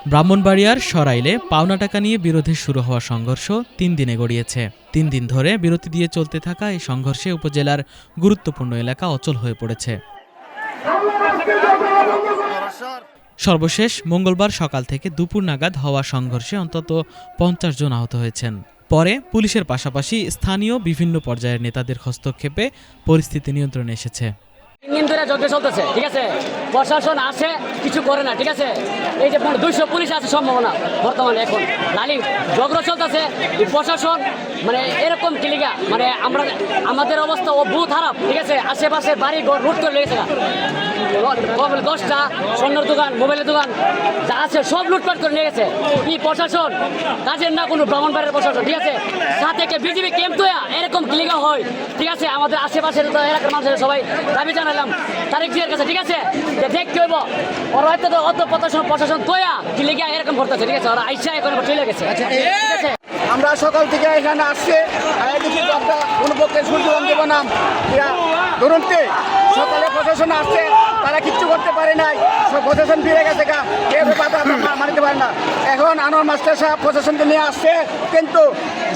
ব্রাহ্মণবাড়িয়ার সরাইলে পাওনা টাকা নিয়ে বিরোধে শুরু হওয়া সংঘর্ষ ৩ দিনে গড়িয়েছে। ৩ দিন ধরে বিরতি দিয়ে চলতে থাকা এই সংঘর্ষে উপজেলার গুরুত্বপূর্ণ এলাকা অচল হয়ে পড়েছে। সর্বশেষ মঙ্গলবার সকাল থেকে দুপুর নাগাদ হওয়া সংঘর্ষে অন্তত ৫০ জন আহত হয়েছেন। পরে পুলিশের পাশাপাশি স্থানীয় বিভিন্ন পর্যায়ের নেতাদের হস্তক্ষেপে পরিস্থিতি নিয়ন্ত্রণে এসেছে। 3 দিন ধরে যজ্ঞ চলতেছে, ঠিক আছে। প্রশাসন আসে, কিছু করে না, ঠিক আছে। এই যে 200 পুলিশ আছে সম্ভাবনা বর্তমানে এখন লালিং যজ্ঞ চলতেছে। প্রশাসন মানে এরকম কিলিগা মানে আমাদের অবস্থা ও বহুত খারাপ, ঠিক আছে। আশেপাশে বাড়ি ঘর লুট করে লেগেছে, 10টা স্বর্ণের দোকান, মোবাইলের দোকান যা আছে সব লুটপাট করে নিয়ে গেছে। কি প্রশাসন কাজের না, কোনো ব্রাহ্মণবাড়িয়ার প্রশাসন, ঠিক আছে। সাথে বিজেপি ক্যাম্প তো এরকম কিলিগা হয়, ঠিক আছে। আমাদের আশেপাশের এলাকার মানুষের সবাই দাবি জানালাম তারেক জিয়ার কাছে, ঠিক আছে। দেখতে হইব ওরা হয়তো অত প্রশাসন তোয়া কিলিগা এরকম করতেছে, ঠিক আছে। ওরা আইসা এখন চলে গেছে, ঠিক আছে। আমরা সকাল থেকে এখানে আসছি, কোনো পক্ষে সূর্য দেব না। ধরুন সকালে প্রশাসন আসছে, তারা কিচ্ছু করতে পারে নাই, প্রশাসন ফিরে গেছে, কেউ মানতে পারে না। এখন আনোয়ার মাস্টার সাহেব প্রশাসনকে নিয়ে আসছে, কিন্তু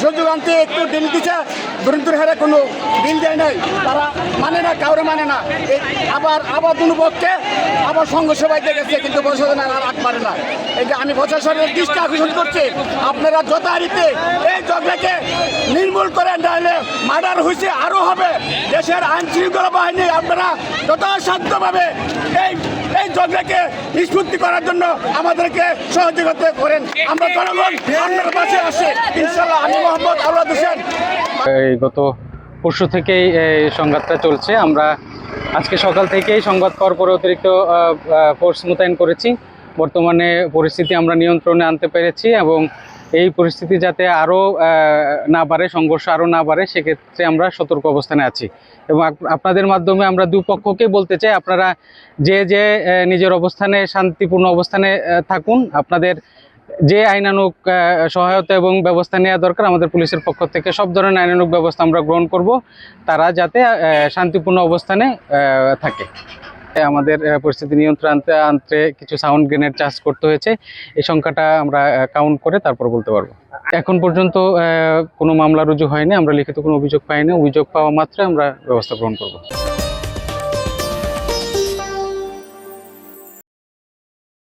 সূর্যকান্তি একটু ডিল দিচ্ছে, দুরন্তর হারে কোনো ডিল দেয় নাই, তারা মানে না, কাউরে মানে না। আবার কোনো পক্ষে আবার সংঘর্ষ বাইতে গেছে, কিন্তু প্রশাসন আর রাখ পারে না। এটা আমি প্রশাসনের দৃষ্টি আকর্ষণ করছি, আপনারা যথারীতি এই ঝগড়াকে নির্মূল করেন, নাহলে মার্ডার হয়েছে আরও হবে। দেশের আইন শৃঙ্খলা বাহিনী আপনারা যথাসাধ্যভাবে এই ঝগড়াকে নিষ্পত্তি করার জন্য আমাদেরকে সহযোগিতা করেন। আমরা জনগণ আপনার পাশে আসে ইনশাল্লাহ। আমি মোহাম্মদ আওলাদ হোসেন। গত পরশু থেকেই এই সংঘাতটা চলছে। আমরা আজকে সকাল থেকেই সংবাদ পাওয়ার পরে অতিরিক্ত ফোর্স মোতায়েন করেছি। বর্তমানে পরিস্থিতি আমরা নিয়ন্ত্রণে আনতে পেরেছি এবং এই পরিস্থিতি যাতে আরও না বাড়ে, সংঘর্ষ আরও না বাড়ে, সেক্ষেত্রে আমরা সতর্ক অবস্থানে আছি। এবং আপনাদের মাধ্যমে আমরা দুপক্ষকে বলতে চাই, আপনারা যে নিজের অবস্থানে শান্তিপূর্ণ অবস্থানে থাকুন। আপনাদের যে আইনানুগ সহায়তা এবং ব্যবস্থা নেওয়া দরকার, আমাদের পুলিশের পক্ষ থেকে সব ধরনের আইনানুগ ব্যবস্থা আমরা গ্রহণ করব, তারা যাতে শান্তিপূর্ণ অবস্থানে থাকে। আমাদের পরিস্থিতি নিয়ন্ত্রণে আনতে কিছু সাউন্ড গ্রেনেড চার্জ করতে হয়েছে। এই সংখ্যাটা আমরা কাউন্ট করে তারপর বলতে পারবো। এখন পর্যন্ত কোনো মামলা রুজু হয়নি, আমরা লিখিত কোনো অভিযোগ পাইনি। অভিযোগ পাওয়া মাত্রই আমরা ব্যবস্থা গ্রহণ করব।